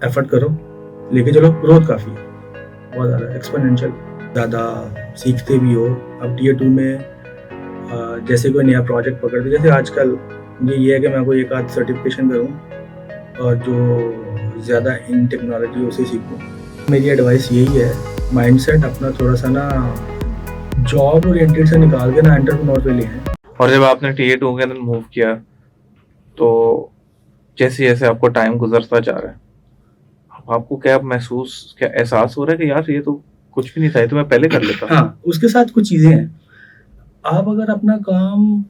Effort करो, लेके चलो, ग्रोथ काफ़ी है, बहुत ज़्यादा एक्सपोनेंशियल, ज़्यादा सीखते भी हो। अब टियर 2 में जैसे कोई नया प्रोजेक्ट पकड़ते, जैसे आजकल मुझे ये है कि मैं कोई एक आध सर्टिफिकेशन करूँ और जो ज़्यादा इन टेक्नोलॉजी उसे सीखूँ। मेरी एडवाइस यही है, माइंडसेट अपना थोड़ा सा ना जॉब ओरिएंटेड से निकाल के ना एंटरप्रेन्योर पे ले आए। और जब आपने टियर 2 के अंदर मूव किया तो जैसे जैसे आपको टाइम गुजरता जा रहा है, आपको क्या महसूस, क्या एहसास हो रहा है कि यार ये तो कुछ भी नहीं था, ये तो मैं पहले कर लेता। हाँ, उसके साथ कुछ चीज़ें हैं। आप अगर अपना काम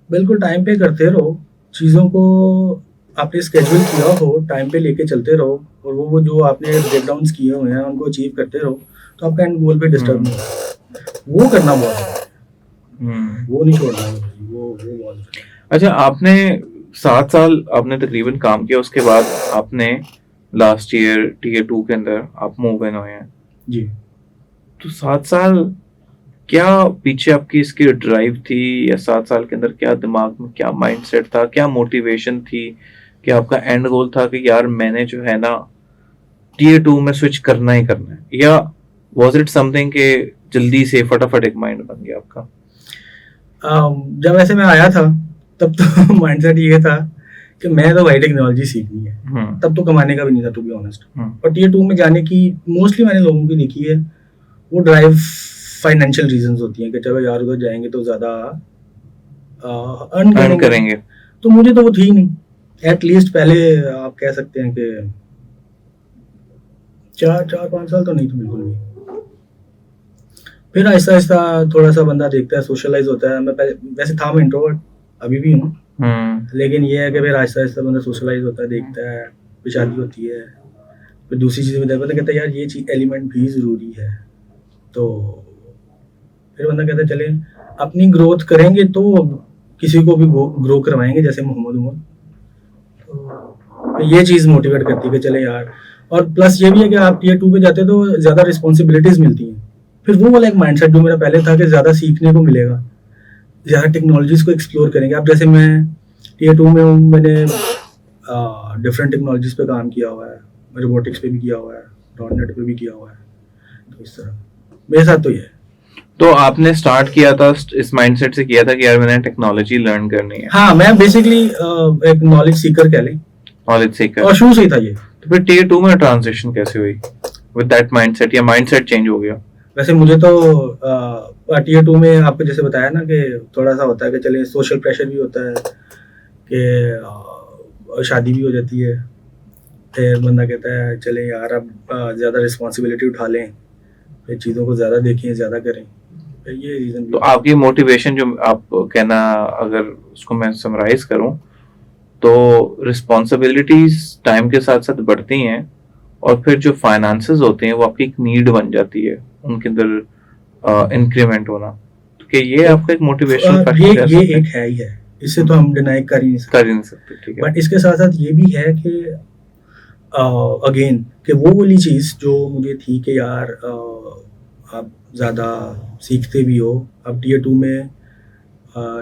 बिल्कुल टाइम पे करते रहो, चीज़ों को आपने स्केड्यूल किया हो, टाइम पे लेके चलते रहो और वो जो आपने ब्रेकडाउन्स किए हुए हैं उनको अचीव करते रहो, तो आपका एंड गोल पे डिस्टर्ब नहीं होगा। वो करना बहुत है, वो नहीं छोड़ना है, वो बहुत है। अच्छा, आपने 7 साल आपने तकरीबन काम किया, उसके बाद आपने लास्ट ईयर टियर 2 के अंदर आप मूव इन हुए हैं जी। तो 7 साल क्या पीछे आपकी इसकी ड्राइव थी, या 7 साल के अंदर क्या दिमाग में क्या माइंडसेट था, क्या मोटिवेशन थी कि आपका एंड गोल था कि यार मैंने जो है ना टियर 2 में स्विच करना ही करना है, या वाज इट समथिंग के जल्दी से फटाफट एक माइंड बन गया आपका? जब ऐसे मैं आया था तब तो माइंडसेट ये था कि मैं तो भाई टेक्नोलॉजी सीखनी है, तब तो कमाने का भी नहीं था टू बी ऑनेस्ट। और टियर 2 में जाने की मोस्टली मैंने लोगों की देखी है, वो ड्राइव फाइनेंशियल रीजंस होती हैं कि चलो यार उधर जाएंगे तो ज़्यादा अर्न करेंगे। तो मुझे तो वो थी नहीं, एटलीस्ट पहले आप कह सकते हैं कि 4-5 साल तो नहीं था बिल्कुल भी। फिर आहिस्ता आहिस्ता थोड़ा सा बंदा देखता है, सोशलाइज होता है। मैं वैसे था मैं इंट्रोवर्ट, अभी भी हूँ, लेकिन ये है कि फिर आहिस्ता आहिस्ता बंदा सोशलाइज होता है, देखता है, फिर शादी होती है, फिर दूसरी चीज़ में बंदा कहता है यार ये चीज़ एलिमेंट भी ज़रूरी है। तो फिर बंदा कहता है चले अपनी ग्रोथ करेंगे तो किसी को भी ग्रो करवाएंगे, जैसे मोहम्मद उमर। तो ये चीज़ मोटिवेट करती है कि चले यार। और प्लस ये भी है कि आप टियर 2 पे जाते तो ज़्यादा रिस्पॉन्सिबिलिटीज़ मिलती हैं। फिर वो वाला एक माइंडसेट जो मेरा पहले था कि ज़्यादा सीखने को मिलेगा, ज़्यादा टेक्नोलॉजीज़ को एक्सप्लोर करेंगे। अब जैसे मैं टियर 2 में हूँ, मैंने डिफरेंट टेक्नोलॉजीज़ पे काम किया हुआ है, रोबोटिक्स पे भी किया हुआ है, डॉटनेट पे भी किया हुआ है। तो इस तरह मेरे साथ तो ये है। तो आपने स्टार्ट किया था इस माइंडसेट से किया था कि यार मैंने टेक्नोलॉजी लर्न करनी है? हाँ, मैं बेसिकली एक नॉलेज सीकर कह लें, नॉलेज सीकर, और शुरू से ही था ये। तो फिर टियर 2 में ट्रांजिशन कैसे हुई विद दैट माइंडसेट, या माइंडसेट चेंज हो गया? वैसे मुझे तो टियर 2 में आपको जैसे बताया ना कि थोड़ा सा होता है कि चले सोशल प्रेशर भी होता है कि शादी भी हो जाती है, फिर बंदा कहता है चले यार अब ज़्यादा रिस्पॉन्सिबिलिटी उठा लें, फिर चीज़ों को ज़्यादा देखें, ज़्यादा करें। ये रीज़न। तो आपकी मोटिवेशन जो आप कहना, अगर उसको मैं समराइज करूं तो रिस्पॉन्सिबिलिटीज टाइम के साथ साथ बढ़ती हैं, और फिर जो फाइनेंसेस होते हैं वो आपकी एक नीड बन जाती है, उनके अंदर इंक्रीमेंट होना। तो क्या ये आपका एक मोटिवेशन फैक्टर ये एक है ही है, इससे तो हम डिनाई कर ही नहीं सकते। ठीक है, बट इसके साथ साथ ये भी है कि अगेन कि वो वाली चीज़ जो मुझे थी कि यार आप ज़्यादा सीखते भी हो। अब टियर 2 में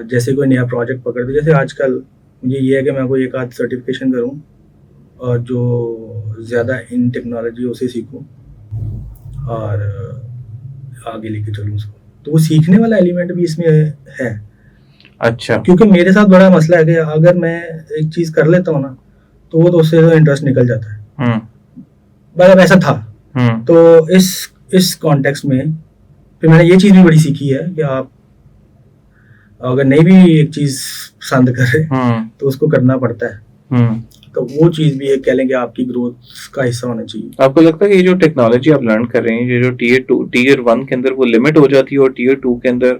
जैसे कोई नया प्रोजेक्ट पकड़ते, जैसे आजकल मुझे ये है कि मैं कोई एक आध सर्टिफिकेशन करूं और जो ज़्यादा इन टेक्नोलॉजी उसे सीखूं और आगे लेके चलूं उसको, तो वो सीखने वाला एलिमेंट भी इसमें है। अच्छा, क्योंकि मेरे साथ बड़ा मसला है कि अगर मैं एक चीज़ कर लेता हूँ ना तो वो तो उससे इंटरेस्ट निकल जाता है। मतलब ऐसा था। तो इस कॉन्टेक्स्ट में फिर मैंने ये चीज़ भी बड़ी सीखी है कि आप अगर नहीं भी एक चीज़ पसंद करे तो उसको करना पड़ता है। तो वो चीज़ भी एक कह लेंगे आपकी ग्रोथ का हिस्सा होना चाहिए। आपको लगता है कि ये जो टेक्नोलॉजी आप लर्न कर रहे हैं, ये जो टियर 1 के अंदर वो लिमिट हो जाती है और टियर 2 के अंदर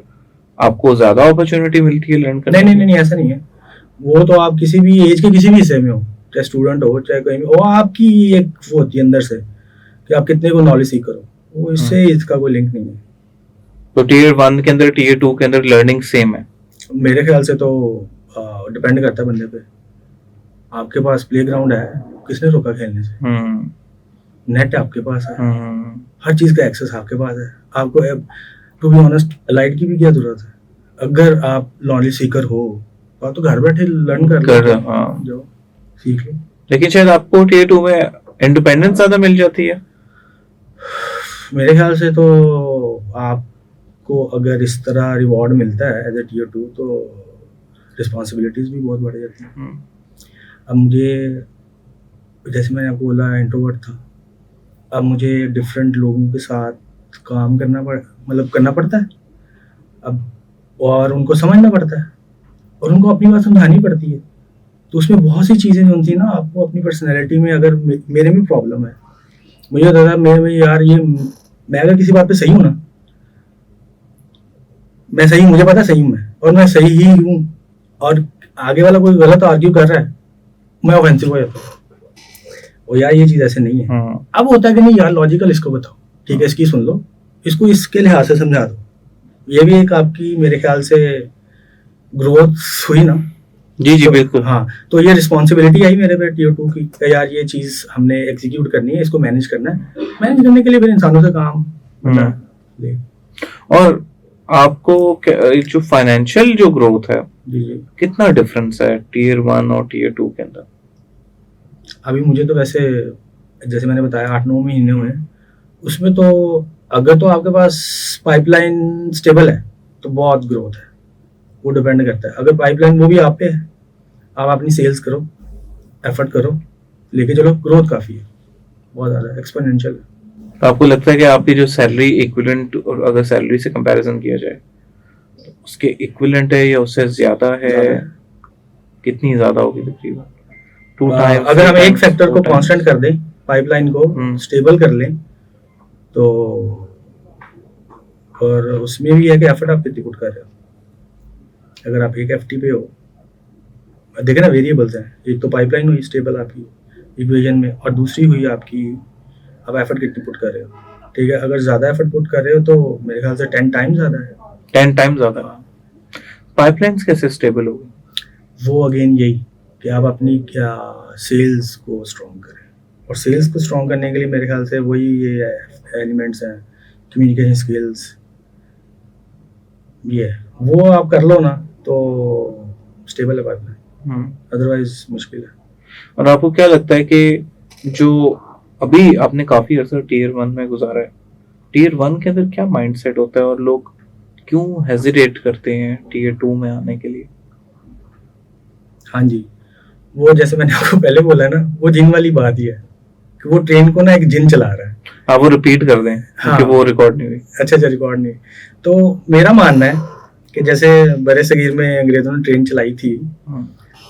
आपको ज्यादा अपॉर्चुनिटी मिलती है लर्न करने? नहीं, ऐसा नहीं है। वो तो आप किसी भी एज के किसी भी हिस्से में हो, चाहे स्टूडेंट हो चाहे कहीं भी, वो आपकी एक वो होती है अंदर से कि आप कितने को नॉलेज सीख करो, वो इससे इसका कोई लिंक नहीं है। तो टियर 1 के अंदर टियर 2 के अंदर लर्निंग सेम है? मेरे ख्याल से तो डिपेंड करता है बंदे पे। आपके पास प्लेग्राउंड है, किसने रोका खेलने से? नेट आपके पास है, हर चीज़ का एक्सेस आपके पास है। आपको टू बी ऑनेस्ट लाइट की भी क्या जरूरत है? अगर आप नॉलेज सीकर हो तो आप तो घर बैठे लर्न कर लो, जो सीख लो। लेकिन शायद आपको टियर 2 में इंडिपेंडेंस ज्यादा मिल जाती है? मेरे ख्याल से तो आपको अगर इस तरह रिवॉर्ड मिलता है एज ए टीयर 2 तो रिस्पॉन्सिबिलिटीज भी बहुत बढ़ जाती हैं। अब मुझे, जैसे मैंने आपको बोला, इंट्रोवर्ट था, अब मुझे डिफरेंट लोगों के साथ काम करना पड़ता है अब, और उनको समझना पड़ता है और उनको अपनी बात समझानी पड़ती है। तो उसमें बहुत सी चीज़ें जो होती है ना, आपको अपनी पर्सनैलिटी में, अगर मेरे में प्रॉब्लम है, मुझे होता था मेरे में यार ये, मैं अगर किसी बात पे सही हूँ ना, मैं सही, मुझे पता सही हूँ मैं, और मैं सही ही हूँ, और आगे वाला कोई गलत आर्ग्यू कर रहा है, मैं ऑफेंसिव हो जाता हूँ, और यार ये चीज़ ऐसे नहीं है। अब होता है कि नहीं यार, लॉजिकल इसको बताओ, ठीक है, इसकी सुन लो, इसको इसके लिहाज से समझा दो। ये भी एक आपकी मेरे ख्याल से ग्रोथ हुई ना। जी तो, बिल्कुल। हाँ, तो ये रिस्पॉन्सिबिलिटी आई मेरे पे टीयर 2 की, यार ये चीज़ हमने एग्जीक्यूट करनी है, इसको मैनेज करना है। मैनेज करने के लिए फिर इंसानों से काम ले। और आपको जो फाइनेंशियल जो ग्रोथ है, जी जी, कितना डिफरेंस है टीयर 1 और टीयर 2 के अंदर? अभी मुझे तो वैसे, जैसे मैंने बताया, 8-9 महीने हुए, उसमें तो अगर तो आपके पास पाइपलाइन स्टेबल है तो बहुत ग्रोथ है, वो डिपेंड करता है। अगर पाइपलाइन वो भी आप पे है, आप अपनी सेल्स करो, एफर्ट करो, लेके चलो, ग्रोथ काफ़ी है, बहुत ज़्यादा एक्सपोनेंशियल है। तो आपको लगता है कि आपकी जो सैलरी इक्विवेलेंट, और अगर सैलरी से कंपैरिजन किया जाए, उसके इक्विवेलेंट है या उससे ज़्यादा है? कितनी ज़्यादा होगी तकरीबन? 2 टाइम्स? अगर हम एक फैक्टर को कांस्टेंट कर दें, पाइपलाइन को स्टेबल कर लें, तो और उसमें भी है कि एफर्ट आप कितनी पुट कर रहे हो। अगर आप एक एफटी पे हो, देखे ना, वेरिएबल्स हैं, एक तो पाइपलाइन हुई स्टेबल आपकी इक्वेशन में, और दूसरी हुई आपकी आप एफर्ट कितनी पुट कर रहे हो, ठीक है। अगर ज़्यादा एफर्ट पुट कर रहे हो तो मेरे ख्याल से 10 टाइम्स ज़्यादा है। 10 टाइम्स ज़्यादा। पाइपलाइंस कैसे स्टेबल होगी? वो अगेन यही कि आप अपनी क्या सेल्स को स्ट्रॉन्ग करें, और सेल्स को स्ट्रॉन्ग करने के लिए मेरे ख्याल से वही ये एलिमेंट्स हैं, कम्युनिकेशन स्किल्स, ये वो आप कर लो ना तो स्टेबल है पाइपलाइन, अदरवाइज मुश्किल है। और आपको क्या लगता है कि जो अभी आपने काफी अर्सा टीयर 1 में गुजारा है, टीयर 1 के अंदर क्या माइंडसेट होता है और लोग क्यों हेजिटेट करते हैं टीयर 2 में आने के लिए? हाँ जी, वो जैसे मैंने आपको पहले बोला ना, वो जिन वाली बात ही है कि वो ट्रेन को ना एक जिन चला रहा है। आप वो रिपीट कर दें। हाँ, वो रिकॉर्ड नहीं हुई। अच्छा, रिकॉर्ड नहीं। तो मेरा मानना है कि जैसे बड़े सगीर में अंग्रेजों ने ट्रेन चलाई थी,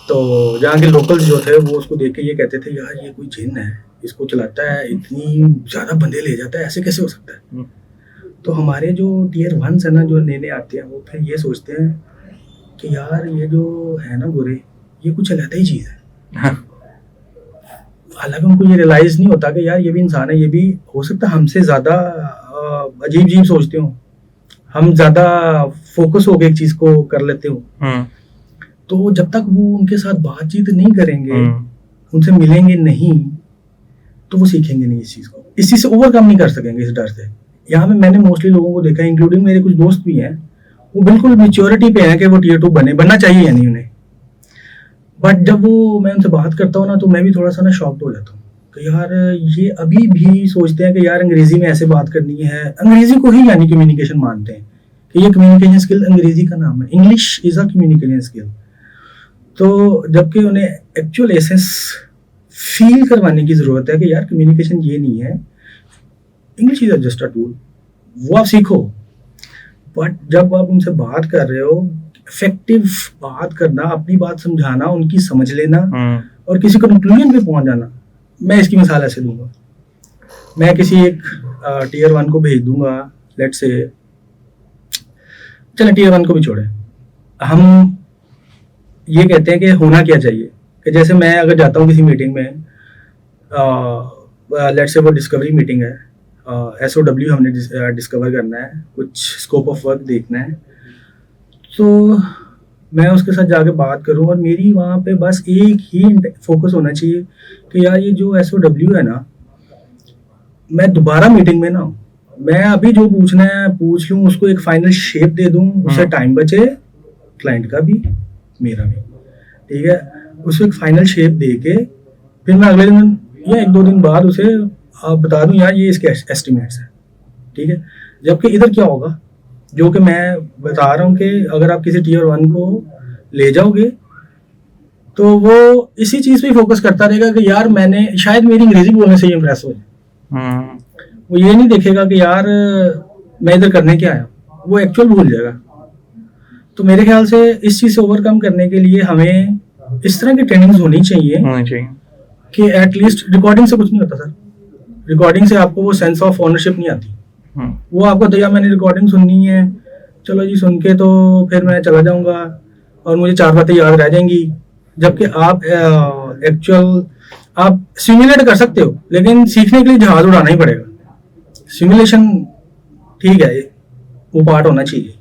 तो जहाँ के लोकल्स जो थे वो उसको देख के ये कहते थे, यार ये कोई जिन है, इसको चलाता है, इतनी ज़्यादा बंदे ले जाता है, ऐसे कैसे हो सकता है। तो हमारे जो टीयर 1 है ना, जो नए आते हैं, वो फिर ये सोचते हैं कि यार ये जो है ना गोरे, ये कुछ अलग ही चीज़ है। हालांकि उनको ये रियलाइज नहीं होता कि यार ये भी इंसान है, ये भी हो सकता है हमसे ज़्यादा अजीब सोचते हो, हम ज़्यादा फोकस हो गए एक चीज़ को कर लेते हो। तो जब तक वो उनके साथ बातचीत नहीं करेंगे, उनसे मिलेंगे नहीं, तो वो सीखेंगे नहीं इस चीज़ को, इस चीज़ से ओवरकम नहीं कर सकेंगे इस डर से। यहाँ पे मैंने मोस्टली लोगों को देखा है, इंक्लूडिंग मेरे कुछ दोस्त भी हैं, वो बिल्कुल मैच्योरिटी पे हैं कि वो टीयर 2 बनना चाहिए या नहीं उन्हें। बट जब वो मैं उनसे बात करता हूँ ना, तो मैं भी थोड़ा सा ना शॉक्ड हो जाता हूँ कि यार ये अभी भी सोचते हैं कि यार अंग्रेजी में ऐसे बात करनी है, अंग्रेजी को ही यानी कम्युनिकेशन मानते हैं कि ये कम्युनिकेशन स्किल अंग्रेजी का नाम है, English is a communication skill. तो जबकि उन्हें एक्चुअल एसेंस फील करवाने की जरूरत है कि यार कम्युनिकेशन ये नहीं है, English is just a tool, वो आप सीखो। बट जब आप उनसे बात कर रहे हो, इफेक्टिव बात करना, अपनी बात समझाना, उनकी समझ लेना और किसी कंक्लूजन पे पहुंच जाना। मैं इसकी मिसाल ऐसे दूंगा, मैं किसी एक टीयर 1 को भेज दूंगा, लेट से, चलो टीयर 1 को भी छोड़े, हम ये कहते हैं कि होना क्या चाहिए, कि जैसे मैं अगर जाता हूँ किसी मीटिंग में, लेट से वो डिस्कवरी मीटिंग है, SOW हमने डिस्कवर करना है, कुछ स्कोप ऑफ वर्क देखना है, तो मैं उसके साथ जाके बात करूं, और मेरी वहाँ पे बस एक ही फोकस होना चाहिए कि यार ये जो SOW है ना, मैं दोबारा मीटिंग में ना, मैं अभी जो पूछना है पूछ लूँ, उसको एक फाइनल शेप दे दूँ, उससे टाइम बचे, क्लाइंट का भी मेरा भी, ठीक है। उसको एक फाइनल शेप दे के फिर मैं अगले दिन या 1-2 दिन बाद उसे आप बता दूं यार ये इसके एस्टिमेट्स हैं, ठीक है। जबकि इधर क्या होगा, जो कि मैं बता रहा हूँ कि अगर आप किसी Tier 1 को ले जाओगे तो वो इसी चीज़ पे फोकस करता रहेगा कि यार मैंने शायद मेरी अंग्रेजी बोलने से ही इम्प्रेस हो जाए। वो ये नहीं देखेगा कि यार मैं इधर करने क्या आया, वो एक्चुअल भूल जाएगा। तो मेरे ख्याल से इस चीज़ से ओवरकम करने के लिए हमें इस तरह की ट्रेनिंग्स होनी चाहिए कि एटलीस्ट रिकॉर्डिंग से कुछ नहीं होता सर। रिकॉर्डिंग से आपको वो सेंस ऑफ ओनरशिप नहीं आती। वो आपको तो यार मैंने रिकॉर्डिंग सुननी है, चलो जी सुन के तो फिर मैं चला जाऊंगा और मुझे 4 बातें याद रह जाएंगी। जबकि आप एक्चुअल आप सिमुलेट कर सकते हो, लेकिन सीखने के लिए जहाज उड़ाना ही पड़ेगा। सिमुलेशन ठीक है, वो पार्ट होना चाहिए,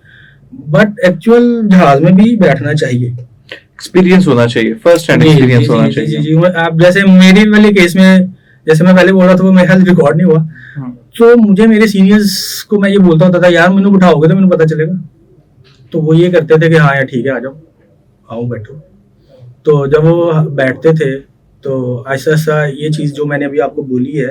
बट एक्चुअल जहाज में भी बैठना चाहिए, एक्सपीरियंस होना चाहिए, फर्स्ट हैंड एक्सपीरियंस होना चाहिए। जी आप जैसे मेरे वाले केस में, जैसे मैं पहले बोल रहा था वो मेरे ख्याल रिकॉर्ड नहीं हुआ, तो मुझे मेरे सीनियर्स को मैं ये बोलता होता था यार मैंने उठाओगे तो मैंने पता चलेगा। तो वो ये करते थे कि हाँ यार ठीक है आ जाओ, आओ बैठो। तो जब वो बैठते थे तो ऐसा ऐसा ये चीज़ जो मैंने अभी आपको बोली है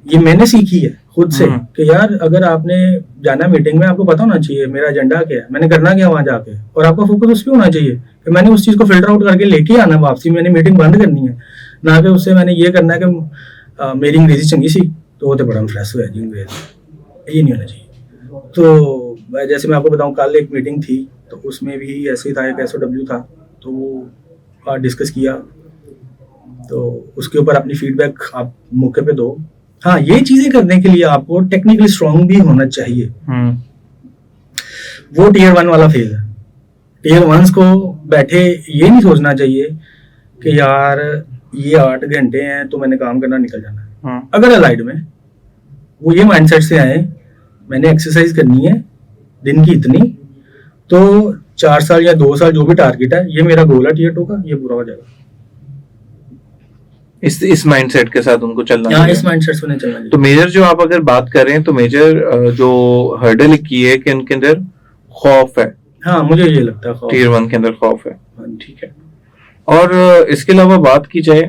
ये मैंने सीखी है खुद से कि यार अगर आपने जाना मीटिंग में, आपको पता होना चाहिए मेरा एजेंडा क्या है, मैंने करना क्या वहाँ जाके, और आपका फोकस उस पर होना चाहिए कि मैंने उस चीज़ को फिल्टर आउट करके लेके आना वापसी, मैंने मीटिंग बंद करनी है, ना कि उससे मैंने ये करना है कि मेरी अंग्रेजी चंगी सी तो वो तो बड़ा फ्रेश हुआ जी अंग्रेजी, ये नहीं होना चाहिए। तो जैसे मैं आपको बताऊँ कल एक मीटिंग थी तो उसमें भी ऐसे ही था, एक SOW था, तो वो डिस्कस किया, तो उसके ऊपर अपनी फीडबैक आप मौके पे दो। हाँ ये चीजें करने के लिए आपको टेक्निकली स्ट्रांग भी होना चाहिए। वो Tier 1 वाला फेज है। Tier 1 को बैठे ये नहीं सोचना चाहिए कि यार ये 8 घंटे हैं तो मैंने काम करना निकल जाना है। अगर अलाइड में वो ये माइंडसेट से आए मैंने एक्सरसाइज करनी है दिन की इतनी, तो 4 साल या 2 साल जो भी टारगेट है ये मेरा गोल है Tier 2 का, ये पूरा हो जाएगा। इस माइंडसेट के साथ उनको चलना चाहिए। इस माइंडसेट से चलना चाहिए। तो मेजर जो आप अगर बात करें तो मेजर जो हर्डल की है कि उनके अंदर खौफ है। हाँ मुझे ये लगता है Tier 1 के अंदर खौफ है, ठीक है। और इसके अलावा बात की जाए,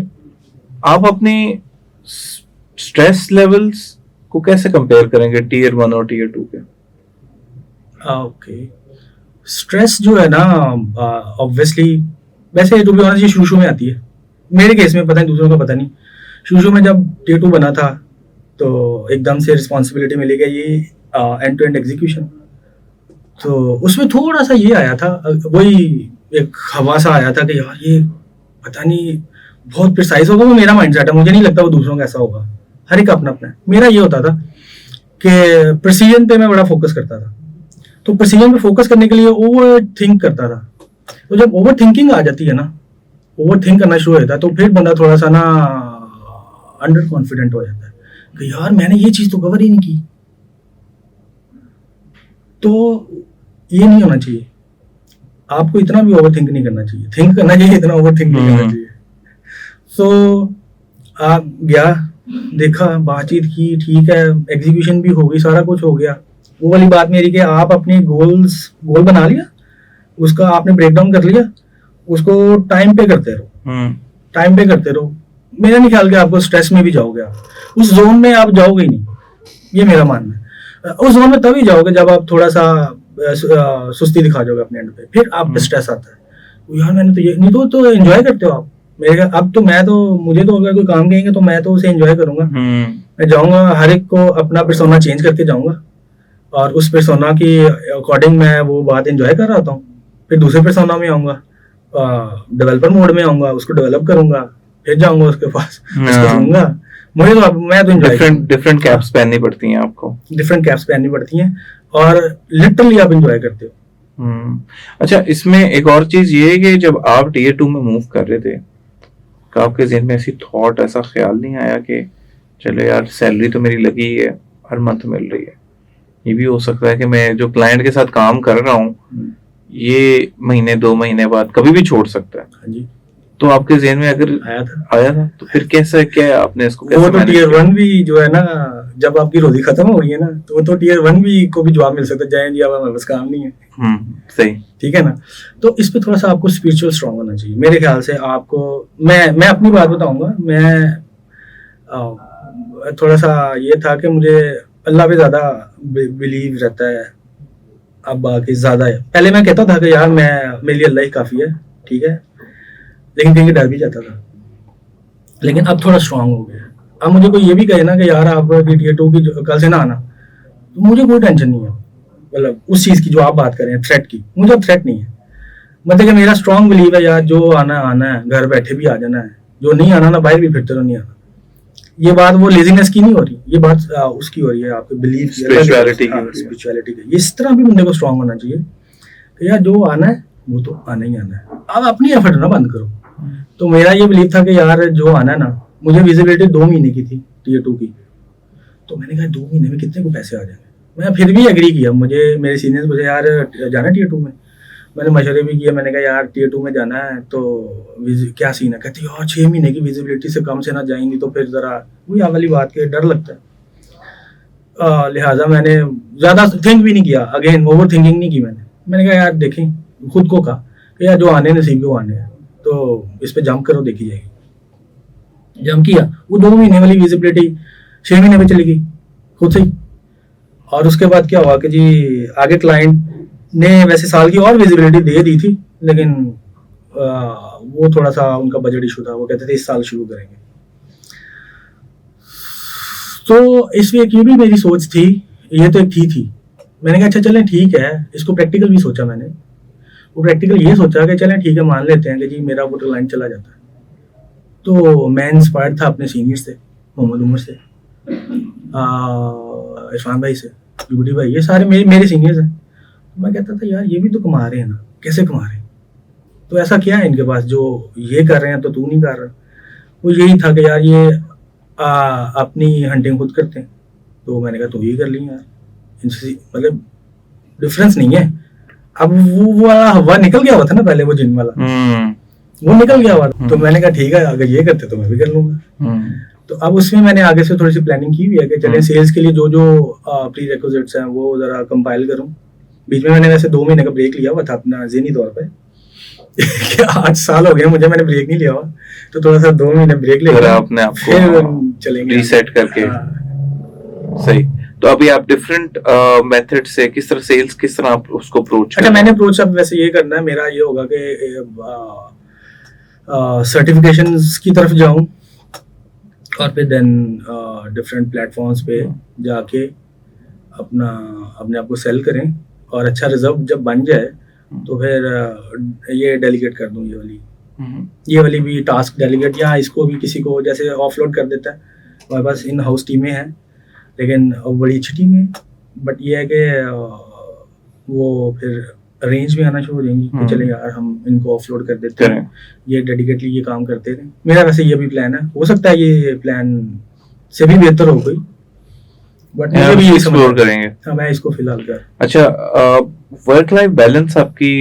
आप अपनी स्ट्रेस लेवल्स को कैसे कंपेयर करेंगे Tier 1 और Tier 2 के? ओके, स्ट्रेस जो है ना ऑब्वियसली वैसे टू बी ऑनेस्ट ये शुरू में आती है, मेरे केस में पता नहीं दूसरों का पता नहीं। शुरू में जब Tier 2 बना था तो एकदम से रिस्पॉन्सिबिलिटी मिली गई ये एंड टू एंड एग्जीक्यूशन, तो उसमें थोड़ा सा ये आया था, वही एक हवा सा आया था कि यार ये पता नहीं बहुत प्रिसाइज होगा। वो मेरा माइंडसेट है, मुझे नहीं लगता वो दूसरों का ऐसा होगा, हर एक अपना अपना। मेरा ये होता था कि प्रिसीजन पे मैं बड़ा फोकस करता था, तो प्रिसीजन पे फोकस करने के लिए ओवर थिंक करता था। तो जब ओवर थिंकिंग आ जाती है ना, ओवर थिंक करना शुरू हो जाता है, तो फिर बंदा थोड़ा सा ना अंडर कॉन्फिडेंट हो जाता है कि यार मैंने ये चीज तो कवर ही नहीं की। तो ये नहीं होना चाहिए, आपको इतना भी ओवर थिंक नहीं करना चाहिए, थिंक करना चाहिए, इतना ओवर थिंक नहीं करना चाहिए। सो आप गया, देखा, बातचीत की, ठीक है, एग्जीक्यूशन भी हो गई, सारा कुछ हो गया। वो वाली बात मेरी कि आप अपने गोल बना लिया, उसका आपने ब्रेक डाउन कर लिया, उसको टाइम पे करते रहो, टाइम पे करते रहो। मेरा नहीं ख्याल कि आपको स्ट्रेस में भी जाओगे, आप उस जोन में आप जाओगे ही नहीं, ये मेरा मानना है। उस जोन में तभी जाओगे जब आप थोड़ा सा सुस्ती दिखा जाओगे अपने एंड पे, फिर आप स्ट्रेस आता है यार मैंने तो ये नहीं, तो एंजॉय करते हो आप। मेरे अब तो मैं तो मुझे तो अगर कोई काम कहेंगे तो मैं तो उसे एंजॉय करूंगा। मैं जाऊंगा, हर एक को अपना पर्सोना चेंज करके जाऊंगा और उस पर्सोना की अकॉर्डिंग मैं वो बात एंजॉय कर रहा होता हूँ। फिर दूसरे पर्सोना में आऊंगा, डेवलपर मोड में आऊंगा, उसको डेवलप करूंगा, फिर जाऊंगा उसके पास, उसको दूंगा। मुझे तो मैं तो एंजॉय डिफरेंट कैप्स पहननी पड़ती हैं आपको, डिफरेंट कैप्स पहननी पड़ती हैं और लिटरली आप एंजॉय करते हो। अच्छा, इसमें एक और चीज ये है कि जब आप Tier 2 में मूव कर रहे थे तो आपके ज़हन में ऐसी थॉट, ऐसा ख्याल नहीं आया कि चलो यार सैलरी तो मेरी लगी है, हर मंथ मिल रही है, ये भी हो सकता है कि मैं जो क्लाइंट के साथ काम कर रहा हूँ ये महीने 2 महीने बाद कभी भी छोड़ सकता है? हाँ जी। तो आपके ज़हन में अगर आया था तो फिर कैसे, क्या आपने इसको कैसे? वो तो Tier 1 भी जो है ना, जब आपकी रोजी खत्म हो गई है ना, तो वो तो Tier 1 भी को भी जवाब मिल सकता है, जय जी अब हमारे पास काम नहीं है। सही, ठीक है ना। तो इस पे थोड़ा सा आपको स्पिरिचुअल स्ट्रांग होना चाहिए मेरे ख्याल से। आपको मैं अपनी बात बताऊंगा, मैं थोड़ा सा ये था कि मुझे अल्लाह पे ज़्यादा बिलीव रहता है, अब बाकी ज़्यादा है। पहले मैं कहता था कि यार मेरे लिए अल्लाह ही काफ़ी है, ठीक है, लेकिन कहीं डर भी जाता था, लेकिन अब थोड़ा स्ट्रांग हो गया। अब मुझे कोई ये भी कहे ना कि यार आप टीयर 2 की कल से ना आना, तो मुझे कोई टेंशन नहीं है, मतलब उस चीज़ की जो आप बात कर रहे हैं थ्रेट की, मुझे अब थ्रेट नहीं है। मतलब कि मेरा स्ट्रांग बिलीव है यार, जो आना आना है, घर बैठे भी आ जाना है, जो नहीं आना ना बाहर भी फिरते रहो, नहीं आना। ये बात वो लेजीनेस की नहीं हो रही, ये बात उसकी हो रही है, आपके बिलीफ स्पिरिचुअलिटी की। इस तरह भी बंदे को स्ट्रांग होना चाहिए कि यार जो आना है वो तो आना ही आना है, आप अपनी एफर्ट ना बंद करो। तो मेरा ये बिलीव था कि यार जो आना है ना, मुझे विजिबिलिटी 2 महीने की थी टीयर 2 की, तो मैंने कहा 2 महीने में कितने को पैसे आ जाएंगे। मैं फिर भी एग्री किया, मुझे मेरे सीनियर्स मुझे यार जाना टीयर 2 में, मैंने मशवरे भी किया, मैंने कहा यार टीयर 2 में जाना है तो क्या सीन है, कहते यार 6 महीने की विजिबिलिटी से कम से ना जाएंगी तो फिर ज़रा वही वाली बात के डर लगता है। लिहाजा मैंने ज़्यादा थिंक भी नहीं किया, अगेन ओवर थिंकिंग नहीं की मैंने कहा यार देखें, खुद को कहा कि यार जो आने नसीब को आने हैं, तो इस पे जंप करो, देखी जाएगी। जंप किया, वो 2 महीने वाली विजिबिलिटी 6 महीने में चली गई खुद से ही। और उसके बाद क्या हुआ कि जी आगे क्लाइंट ने वैसे साल की और विजिबिलिटी दे दी थी, लेकिन वो थोड़ा सा उनका बजट इशू था, वो कहते थे इस साल शुरू करेंगे। तो इस वीक ये भी मेरी सोच थी, ये तो एक थी। मैंने कहा अच्छा चलें ठीक है, इसको प्रैक्टिकल भी सोचा मैंने। वो प्रैक्टिकल ये सोचा कि चलें ठीक है, मान लेते हैं कि जी मेरा वो क्लाइंट चला जाता है। तो मैं इंस्पायर्ड था अपने सीनियर से, मोहम्मद उमर से, इरफान भाई से, यूडी भाई, ये सारे मेरे सीनियर्स हैं। मैं कहता था यार ये भी तो कमा रहे हैं ना, कैसे कमा रहे हैं, तो ऐसा क्या है इनके पास जो ये कर रहे हैं तो तू नहीं कर रहा। वो यही था कि यार ये अपनी हंटिंग खुद करते हैं, तो मैंने कहा तू ही कर ली यार, इनसे मतलब डिफरेंस नहीं है। अब वो वाला हवा निकल गया हुआ था ना पहले, वो जिन वाला वो निकल गया हुआ था, तो मैंने कहा ठीक है अगर ये करते तो मैं भी कर लूंगा। तो अब उसमें मैंने आगे से थोड़ी सी प्लानिंग की हुई है कि चले सेल्स के लिए जो जो प्री रिक्विजिट्स हैं वो जरा कंपाइल करूं। बीच में मैंने वैसे 2 महीने का ब्रेक लिया हुआ था अपना ज़हनी तौर पे 8 साल हो गए मुझे, मैंने ब्रेक नहीं लिया हुआ, तो थोड़ा सा 2 महीने ब्रेक लेकर अपने आप को चलेंगे रीसेट करके। सही। तो अभी आप डिफरेंट मेथड से किस तरह सेल्स, किस तरह आप उसको अप्रोच? अच्छा, मैंने अप्रोच अब वैसे ये करना है, मेरा ये होगा कि सर्टिफिकेशंस की तरफ जाऊं और फिर देन डिफरेंट प्लेटफॉर्म्स पे जाके अपने आप को सेल करें, और अच्छा रिजल्ट जब बन जाए तो फिर ये डेलीगेट कर दूं, ये वाली भी टास्क डेलीगेट, या इसको भी किसी को जैसे ऑफलोड कर देता है। हमारे पास इन हाउस टीमें हैं, लेकिन बड़ी अच्छी टीम है, बट ये है कि वो फिर रेंज में आना शुरू हो जाएंगी कि चले यार हम इनको ऑफलोड कर देते हैं, ये डेडिकेटली ये काम करते रहे। मेरा वैसे ये भी प्लान है, हो सकता है ये प्लान से भी बेहतर हो कोई, बट मुझे भी एक्सप्लोर करेंगे। हाँ, मैं इसको फिलहाल कर। अच्छा, वर्क लाइफ बैलेंस आपकी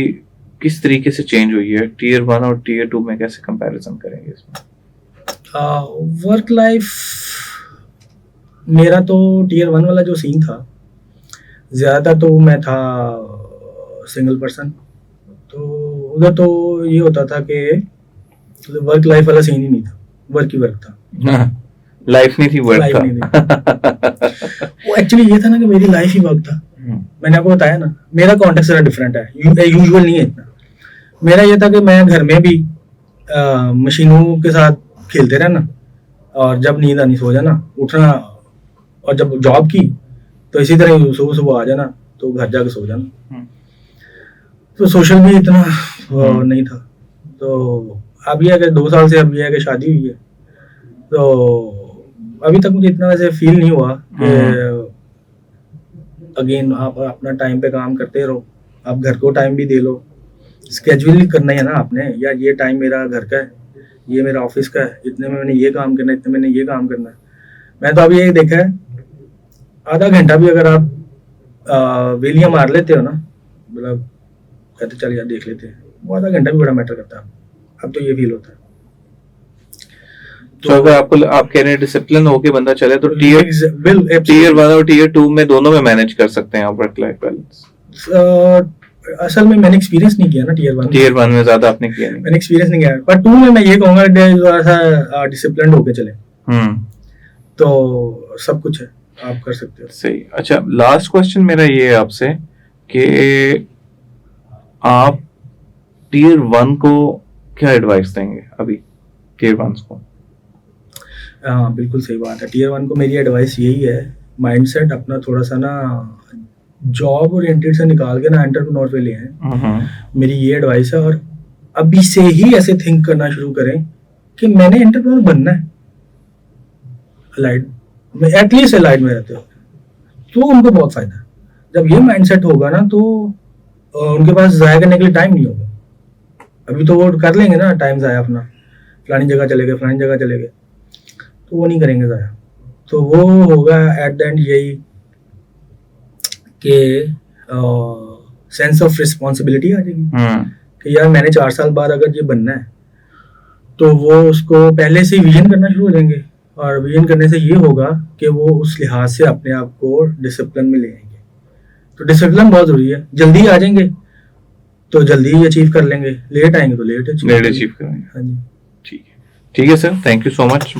किस तरीके से चेंज हुई है? टियर 1 और टियर 2 में कैसे कंपैरिजन करेंगे इसमें? वर्क लाइफ मेरा तो टियर 1 वाला जो सीन था, ज़्यादा तो मैं था सिंगल पर्सन, तो उधर तो ये होता था कि वर्क लाइफ वाला सीन ही नहीं था, वर्क ही वर्क था, लाइफ नहीं थी, वर्क था। नहीं थी। वो एक्चुअली ये था ना कि मेरी लाइफ ही वर्क था। मैंने आपको बताया ना, मेरा कॉन्टेक्स्ट जरा डिफरेंट है, यूजुअल नहीं है इतना। मेरा ये था कि मैं घर में भी मशीनों के साथ खेलते रहना, और जब नींद आनी सो जाना, उठना, और जब जॉब की तो इसी तरह सुबह आ जाना, तो घर जाके सो जाना। तो सोशल भी इतना नहीं था। तो अब यह है कि 2 साल से अब यह है कि शादी हुई है, तो अभी तक मुझे इतना वैसे फील नहीं हुआ कि अगेन आप अपना टाइम पे काम करते रहो, आप घर को टाइम भी दे लो, स्केड्यूल करना है ना आपने, या ये टाइम मेरा घर का है, ये मेरा ऑफिस का है, इतने में मैंने ये काम करना है, इतने में मैंने ये काम करना है। मैं तो अभी ये देखा है, आधा घंटा भी अगर आप वेलियां मार लेते हो ना, मतलब कहते चल यार देख लेते हैं, वो आधा घंटा भी बड़ा मैटर करता है। अब तो ये फील होता है। तो अगर आप कह रहे हैं डिसिप्लिन होके बंदा चले तो टियर 1 और टियर 2 में दोनों में मैनेज कर सकते हैं आप वर्क लाइफ बैलेंस? असल में मैंने एक्सपीरियंस नहीं किया ना टियर 1 में ज्यादा आपने किया नहीं, मैंने एक्सपीरियंस नहीं किया, पर 2 में मैं ये कहूंगा थोड़ा सा डिसिप्लिन्ड होके चले। तो सब कुछ है, आप कर सकते हो। सही। अच्छा, लास्ट क्वेश्चन मेरा ये है आपसे कि आप टीयर 1 को क्या एडवाइस देंगे अभी, टीयर 1 को? हाँ बिल्कुल सही बात है। टीयर 1 को मेरी एडवाइस यही है, माइंडसेट अपना थोड़ा सा ना जॉब ओरिएंटेड से निकाल के ना एंटरप्रेन्योर पे ले आए। मेरी ये एडवाइस है, और अभी से ही ऐसे थिंक करना शुरू करें कि मैंने एंटरप्रेन्योर बनना है। लाइट में एटलीस्ट लाइट में रहते हो तो उनको बहुत फायदा है। जब ये माइंडसेट होगा ना तो उनके पास जाया करने के लिए टाइम नहीं होगा। अभी तो वो कर लेंगे ना टाइम जाया अपना, फलानी जगह चले गए, फलानी जगह चले गए, तो वो नहीं करेंगे जाया। तो वो होगा एट द एंड यही कि सेंस ऑफ रिस्पॉन्सिबिलिटी आ जाएगी कि यार मैंने 4 साल बाद अगर ये बनना है, तो वो उसको पहले से विजन करना शुरू हो जाएंगे। और विजन करने से ये होगा कि वो उस लिहाज से अपने आप को डिसिप्लिन में ले आएंगे। तो डिसिप्लिन बहुत जरूरी है। जल्दी आ जाएंगे तो जल्दी ही अचीव कर लेंगे, लेट आएंगे तो लेट अचीव अचीव करेंगे। हाँ जी, ठीक है sir, thank you so much.